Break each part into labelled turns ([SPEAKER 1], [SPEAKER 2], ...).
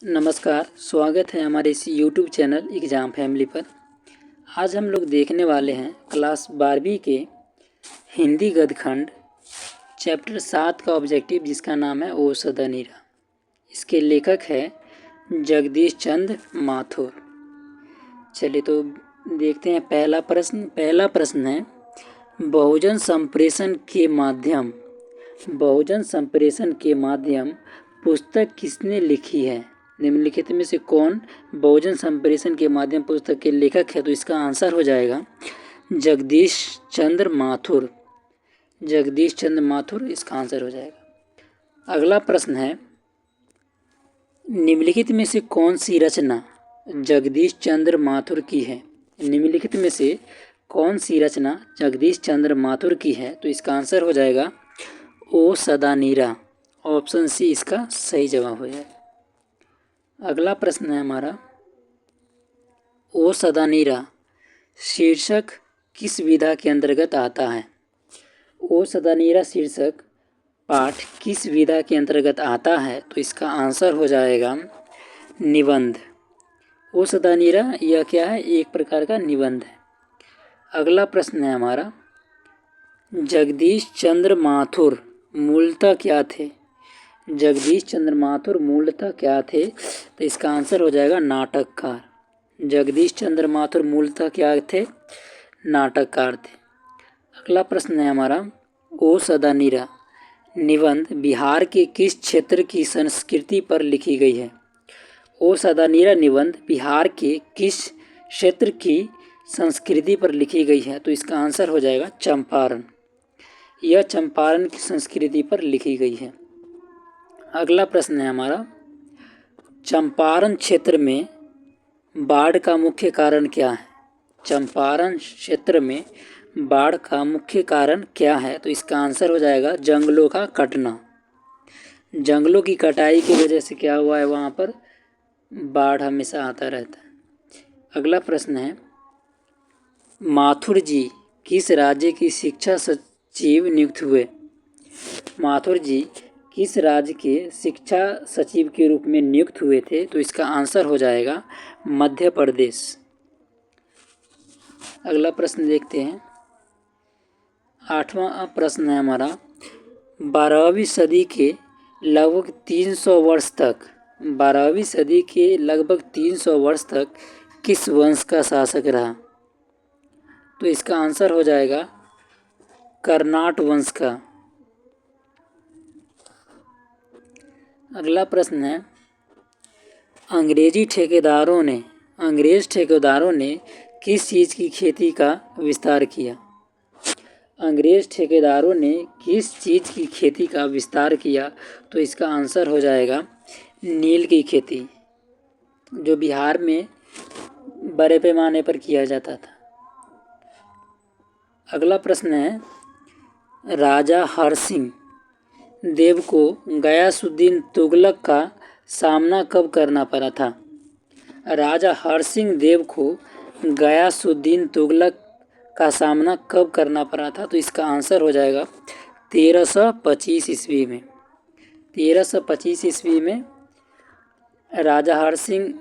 [SPEAKER 1] नमस्कार, स्वागत है हमारे इस यूट्यूब चैनल एग्ज़ाम फैमिली पर। आज हम लोग देखने वाले हैं क्लास 12वीं के हिंदी गद्यखंड चैप्टर 7 का ऑब्जेक्टिव, जिसका नाम है ओ सदा नीरा। इसके लेखक है जगदीश चंद्र माथुर। चलिए तो देखते हैं पहला प्रश्न है, बहुजन संप्रेषण के माध्यम पुस्तक किसने लिखी है? निम्नलिखित में से कौन बहुजन संप्रेषण के माध्यम पुस्तक के लेखक है? तो इसका आंसर हो जाएगा जगदीश चंद्र माथुर। इसका आंसर हो जाएगा। अगला प्रश्न है, निम्नलिखित में से कौन सी रचना जगदीश चंद्र माथुर की है? निम्नलिखित में से कौन सी रचना जगदीश चंद्र माथुर की है? तो इसका आंसर हो जाएगा ओ सदा नीरा। ऑप्शन सी इसका सही जवाब हो जाएगा। अगला प्रश्न है हमारा, ओ सदा नीरा शीर्षक किस विधा के अंतर्गत आता है? ओ सदा नीरा शीर्षक पाठ किस विधा के अंतर्गत आता है? तो इसका आंसर हो जाएगा निबंध। ओ सदा नीरा यह क्या है? एक प्रकार का निबंध है। अगला प्रश्न है हमारा, जगदीश चंद्र माथुर मूलतः क्या थे? जगदीश चंद्र माथुर मूलतः क्या थे? तो इसका आंसर हो जाएगा नाटककार। जगदीश चंद्र माथुर मूलतः क्या थे? नाटककार थे। अगला प्रश्न है हमारा, ओ सदा नीरा निबंध बिहार के किस क्षेत्र की संस्कृति पर लिखी गई है? ओ सदा नीरा निबंध बिहार के किस क्षेत्र की संस्कृति पर लिखी गई है? तो इसका आंसर हो जाएगा चंपारण। यह चंपारण की संस्कृति पर लिखी गई है। अगला प्रश्न है हमारा, चंपारण क्षेत्र में बाढ़ का मुख्य कारण क्या है? चंपारण क्षेत्र में बाढ़ का मुख्य कारण क्या है? तो इसका आंसर हो जाएगा जंगलों का कटना। जंगलों की कटाई की वजह से क्या हुआ है, वहाँ पर बाढ़ हमेशा आता रहता है। अगला प्रश्न है, माथुर जी किस राज्य की शिक्षा सचिव नियुक्त हुए? माथुर जी किस राज्य के शिक्षा सचिव के रूप में नियुक्त हुए थे? तो इसका आंसर हो जाएगा मध्य प्रदेश। अगला प्रश्न देखते हैं। 8वां प्रश्न है हमारा, 12वीं सदी के लगभग 300 वर्ष तक किस वंश का शासक रहा? तो इसका आंसर हो जाएगा कर्नाट वंश का। अगला प्रश्न है, अंग्रेज ठेकेदारों ने किस चीज़ की खेती का विस्तार किया? अंग्रेज ठेकेदारों ने किस चीज़ की खेती का विस्तार किया? तो इसका आंसर हो जाएगा नील की खेती, जो बिहार में बड़े पैमाने पर किया जाता था। अगला प्रश्न है, राजा हरसिंह देव को गयासुद्दीन तुगलक का सामना कब करना पड़ा था? राजा हरसिंह देव को गयासुद्दीन तुगलक का सामना कब करना पड़ा था? तो इसका आंसर हो जाएगा 1325 ईस्वी में। 1325 ईस्वी में राजा हरसिंह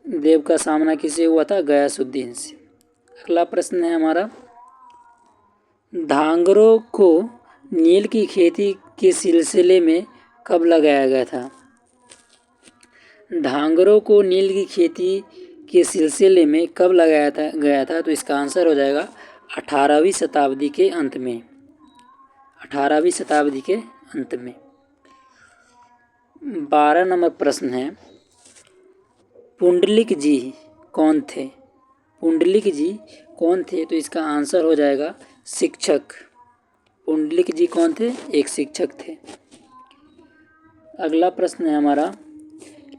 [SPEAKER 1] देव का सामना किसे हुआ था? गयासुद्दीन से। अगला प्रश्न है हमारा, धांगरों को नील की खेती के सिलसिले में कब लगाया गया था? धांगरों को नील की खेती के सिलसिले में कब लगाया गया था? तो इसका आंसर हो जाएगा 18वीं शताब्दी के अंत में। 18वीं शताब्दी के अंत में। 12 नंबर प्रश्न है, पुंडलिक जी कौन थे? पुंडलिक जी कौन थे? तो इसका आंसर हो जाएगा शिक्षक। पुंडलिक जी कौन थे? एक शिक्षक थे। अगला प्रश्न है हमारा,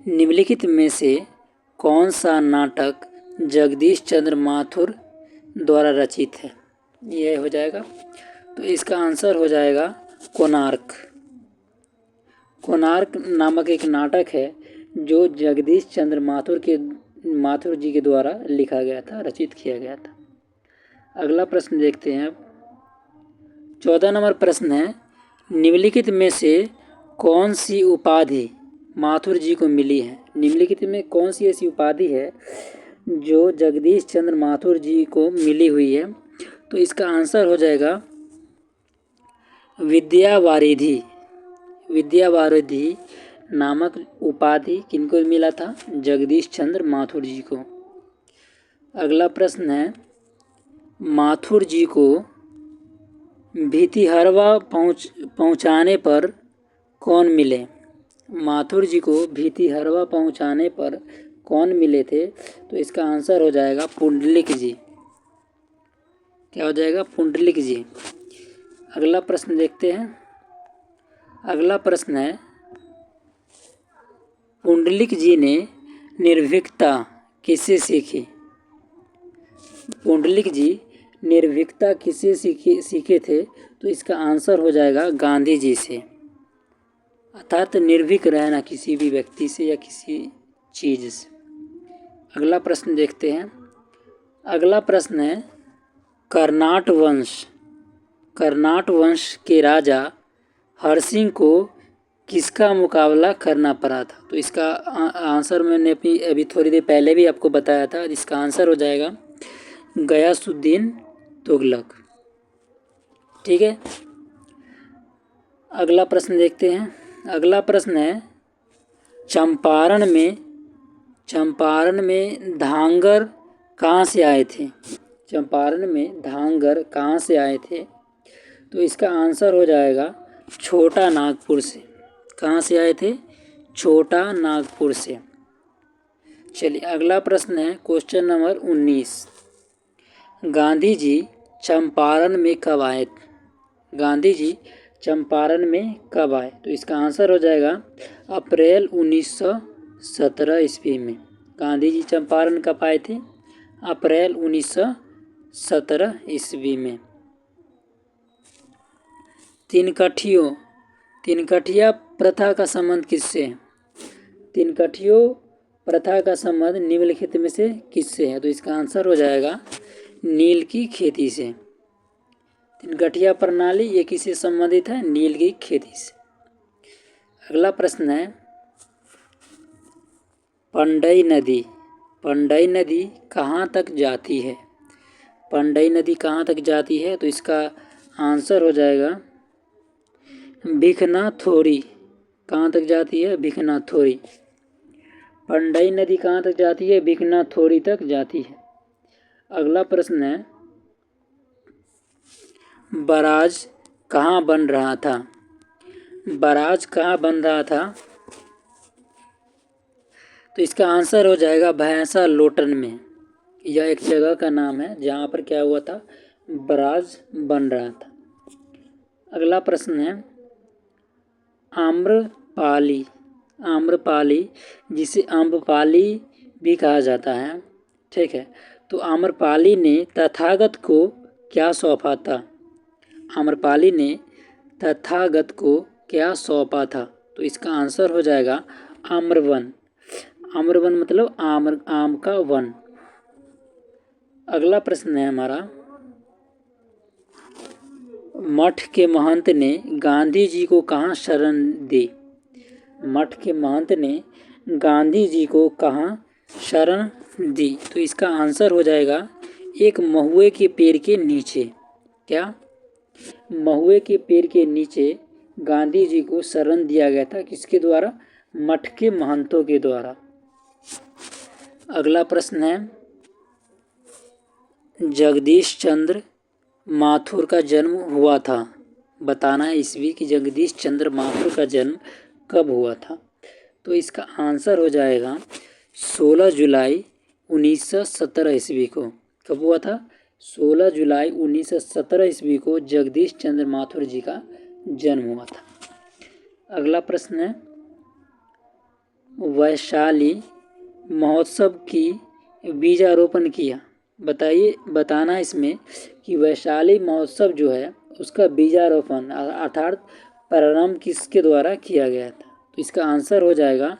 [SPEAKER 1] निम्नलिखित में से कौन सा नाटक जगदीश चंद्र माथुर द्वारा रचित है? यह हो जाएगा, तो इसका आंसर हो जाएगा कोणार्क। कोणार्क नामक एक नाटक है जो जगदीश चंद्र माथुर जी के द्वारा लिखा गया था, रचित किया गया था। अगला प्रश्न देखते हैं। 14 नंबर प्रश्न है, निम्नलिखित में से कौन सी उपाधि माथुर जी को मिली है। निम्नलिखित में कौन सी ऐसी उपाधि है जो जगदीश चंद्र माथुर जी को मिली हुई है? तो इसका आंसर हो जाएगा विद्यावारिधि। विद्यावारिधि नामक उपाधि किनको मिला था? जगदीश चंद्र माथुर जी को। अगला प्रश्न है, माथुर जी को भितिहरवा पहुँचाने पर कौन मिले? माथुर जी को भितिहरवा पहुँचाने पर कौन मिले थे? तो इसका आंसर हो जाएगा पुंडलिक जी। क्या हो जाएगा? पुंडलिक जी। अगला प्रश्न देखते हैं। अगला प्रश्न है, पुंडलिक जी ने निर्भीकता किससे सीखी? पुंडलिक जी निर्भीकता किससे सीखे थे? तो इसका आंसर हो जाएगा गांधी जी से। अर्थात निर्भीक रहना किसी भी व्यक्ति से या किसी चीज़ से। अगला प्रश्न देखते हैं। अगला प्रश्न है, कर्नाट वंश के राजा हरसिंह को किसका मुकाबला करना पड़ा था? तो इसका आंसर मैंने अभी थोड़ी देर पहले भी आपको बताया था। इसका आंसर हो जाएगा गयासुद्दीन तुगलक। ठीक है। अगला प्रश्न देखते हैं। अगला प्रश्न है, चंपारण में धांगर कहाँ से आए थे? चंपारण में धांगर कहाँ से आए थे? तो इसका आंसर हो जाएगा छोटा नागपुर से। कहाँ से आए थे? छोटा नागपुर से। चलिए अगला प्रश्न है, क्वेश्चन नंबर 19। गांधी जी चंपारण में कब आए? गांधी जी चंपारण में कब आए? तो इसका आंसर हो जाएगा अप्रैल 1917 ईस्वी में। गांधी जी चंपारण कब आए थे? अप्रैल 1917 ईस्वी में। तिनकठिया प्रथा का संबंध किससे है? तिनकठियो प्रथा का संबंध निम्नलिखित में से किससे है? तो इसका आंसर हो जाएगा नील की खेती से। तिनकठिया प्रणाली ये किससे संबंधित है? नील की खेती से। अगला प्रश्न है, पंडई नदी कहाँ तक जाती है? पंडई नदी कहाँ तक जाती है? तो इसका आंसर हो जाएगा भिखनाथोरी। कहाँ तक जाती है? भिखनाथोरी। पंडई नदी कहाँ तक जाती है? भिखनाथोरी तक जाती है। अगला प्रश्न है, बराज कहाँ बन रहा था? बराज कहाँ बन रहा था? तो इसका आंसर हो जाएगा भैंसा लोटन में। यह एक जगह का नाम है जहाँ पर क्या हुआ था? बराज बन रहा था। अगला प्रश्न है, आम्रपाली जिसे अम्रपाली भी कहा जाता है, ठीक है, तो आम्रपाली ने तथागत को क्या सौंपा था? आम्रपाली ने तथागत को क्या सौंपा था? तो इसका आंसर हो जाएगा आम्रवन। आम्रवन मतलब आम का वन। अगला प्रश्न है हमारा, मठ के महंत ने गांधी जी को कहाँ शरण दी? मठ के महंत ने गांधी जी को कहाँ शरण दी? तो इसका आंसर हो जाएगा एक महुए के पेड़ के नीचे। क्या? महुए के पेड़ के नीचे गांधी जी को शरण दिया गया था। किसके द्वारा? मठ के महंतों के द्वारा। अगला प्रश्न है, जगदीश चंद्र माथुर का जन्म हुआ था। बताना है ईस्वी कि जगदीश चंद्र माथुर का जन्म कब हुआ था। तो इसका आंसर हो जाएगा 16 जुलाई 1917 ईस्वी को। कब हुआ था? 16 जुलाई 1917 ईस्वी को जगदीश चंद्र माथुर जी का जन्म हुआ था। अगला प्रश्न है, वैशाली महोत्सव की बीजारोपण किया। बताना है इसमें कि वैशाली महोत्सव जो है उसका बीजारोपण अर्थात प्रारंभ किसके द्वारा किया गया था? तो इसका आंसर हो जाएगा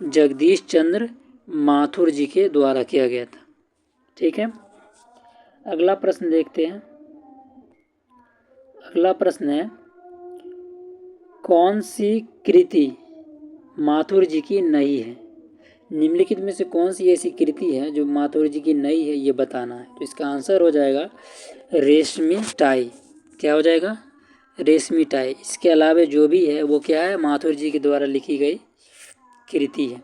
[SPEAKER 1] जगदीश चंद्र माथुर जी के द्वारा किया गया था। ठीक है। अगला प्रश्न देखते हैं। अगला प्रश्न है, कौन सी कृति माथुर जी की नहीं है। निम्नलिखित में से कौन सी ऐसी कृति है जो माथुर जी की नहीं है, ये बताना है। तो इसका आंसर हो जाएगा रेशमी टाई। क्या हो जाएगा? रेशमी टाई। इसके अलावा जो भी है वो क्या है? माथुर जी के द्वारा लिखी गई कृति है।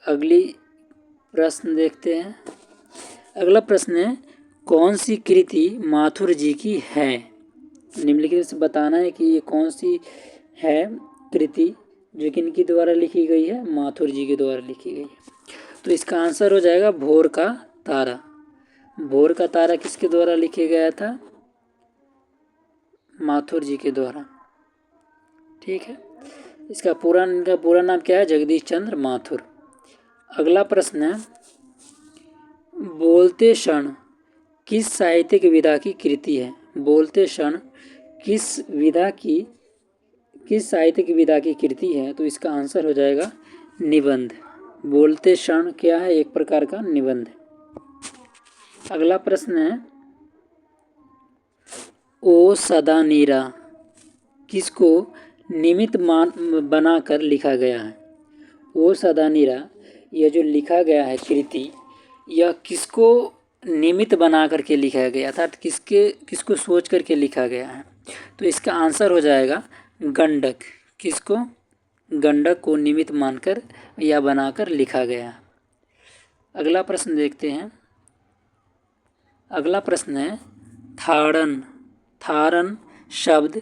[SPEAKER 1] अगली प्रश्न देखते हैं। अगला प्रश्न है, कौन सी कृति माथुर जी की है? निम्नलिखित से बताना है कि ये कौन सी है कृति जो किनके द्वारा लिखी गई है? माथुर जी के द्वारा लिखी गई है। तो इसका आंसर हो जाएगा भोर का तारा। भोर का तारा किसके द्वारा लिखे गया था? माथुर जी के द्वारा। ठीक है। इनका पूरा नाम क्या है? जगदीश चंद्र माथुर। अगला प्रश्न है, बोलते क्षण किस साहित्यिक विधा की कृति है? बोलते क्षण किस साहित्यिक विधा की कृति है? तो इसका आंसर हो जाएगा निबंध। बोलते क्षण क्या है? एक प्रकार का निबंध। अगला प्रश्न है, ओ सदा नीरा किसको निमित्त बनाकर लिखा गया है? ओ सदा नीरा, यह जो लिखा गया है कृति, यह किसको निमित्त बना करके लिखा गया, अर्थात किसको सोच करके लिखा गया है? तो इसका आंसर हो जाएगा गंडक। किसको? गंडक को निमित्त मानकर या बनाकर लिखा गया। अगला प्रश्न देखते हैं। अगला प्रश्न है, थारन। थारन शब्द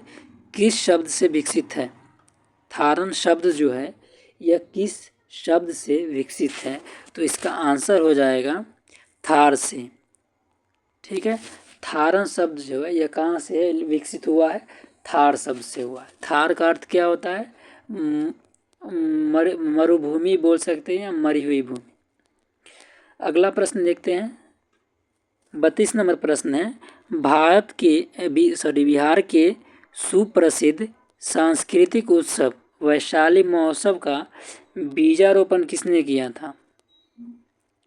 [SPEAKER 1] किस शब्द से विकसित है? थारन शब्द जो है यह किस शब्द से विकसित है? तो इसका आंसर हो जाएगा थार से। ठीक है। थारन शब्द जो है यह कहाँ से विकसित हुआ है? थार शब्द से हुआ है। थार का अर्थ क्या होता है? मरुभूमि बोल सकते हैं या मरी हुई भूमि। अगला प्रश्न देखते हैं। 32 नंबर प्रश्न है, बिहार के सुप्रसिद्ध सांस्कृतिक उत्सव वैशाली महोत्सव का बीजारोपण किसने किया था?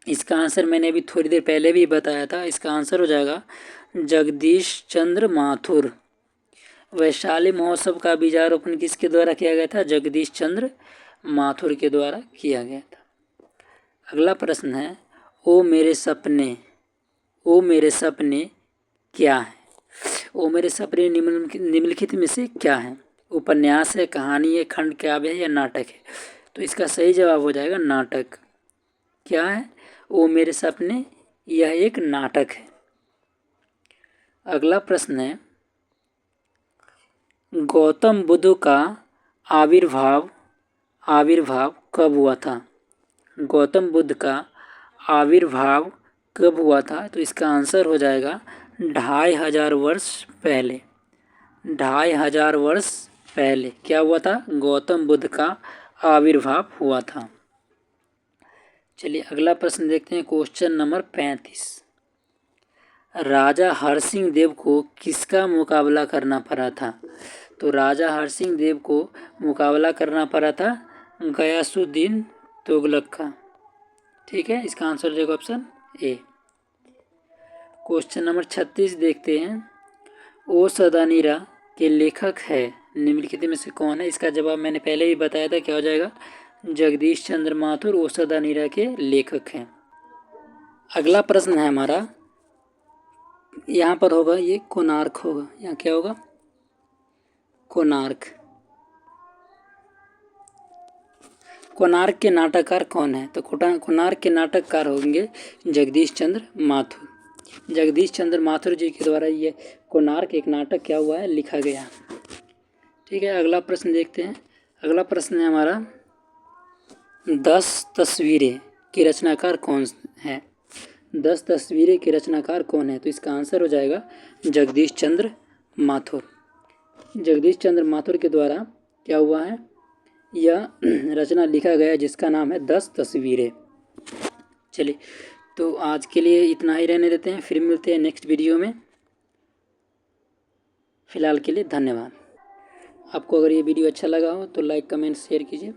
[SPEAKER 1] इसका आंसर मैंने अभी थोड़ी देर पहले भी बताया था। इसका आंसर हो जाएगा जगदीश चंद्र माथुर। वैशाली महोत्सव का बीजारोपण किसके द्वारा किया गया था? जगदीश चंद्र माथुर के द्वारा किया गया था। अगला प्रश्न है, ओ मेरे सपने क्या है? ओ मेरे सपने निम्नलिखित में से क्या है? उपन्यास है, कहानी है, खंड काव्य है या नाटक है? तो इसका सही जवाब हो जाएगा नाटक। क्या है? ओ मेरे सपने, यह एक नाटक है। अगला प्रश्न है, गौतम बुद्ध का आविर्भाव कब हुआ था? गौतम बुद्ध का आविर्भाव कब हुआ था? तो इसका आंसर हो जाएगा 2500 वर्ष पहले। 2500 वर्ष पहले क्या हुआ था? गौतम बुद्ध का आविर्भाव हुआ था। चलिए अगला प्रश्न देखते हैं। Question number 35। राजा हरसिंह देव को किसका मुकाबला करना पड़ा था? तो राजा हरसिंह देव को मुकाबला करना पड़ा था गयासुद्दीन तुगलक का। ठीक है। इसका आंसर हो जाएगा ऑप्शन ए। क्वेश्चन नंबर 36 देखते हैं। ओ सदानीरा के लेखक है निम्नलिखित में से कौन है? इसका जवाब मैंने पहले ही बताया था। क्या हो जाएगा? जगदीश चंद्र माथुर ओ सदानीरा के लेखक हैं। अगला प्रश्न है हमारा, यहाँ पर होगा ये कोणार्क होगा। यहाँ क्या होगा? कोणार्क। कोणार्क के नाटककार कौन है? तो कोणार्क के नाटककार होंगे जगदीश चंद्र माथुर। जगदीश चंद्र माथुर जी के द्वारा ये कोणार्क एक नाटक क्या हुआ है? लिखा गया। ठीक है। अगला प्रश्न देखते हैं। अगला प्रश्न है हमारा, 10 तस्वीरें के रचनाकार कौन है? 10 तस्वीरें के रचनाकार कौन है? तो इसका आंसर हो जाएगा जगदीश चंद्र माथुर। जगदीश चंद्र माथुर के द्वारा क्या हुआ है? यह रचना लिखा गया जिसका नाम है 10 तस्वीरें। चलिए तो आज के लिए इतना ही रहने देते हैं, फिर मिलते हैं नेक्स्ट वीडियो में। फ़िलहाल के लिए धन्यवाद। आपको अगर ये वीडियो अच्छा लगा हो तो लाइक कमेंट शेयर कीजिए।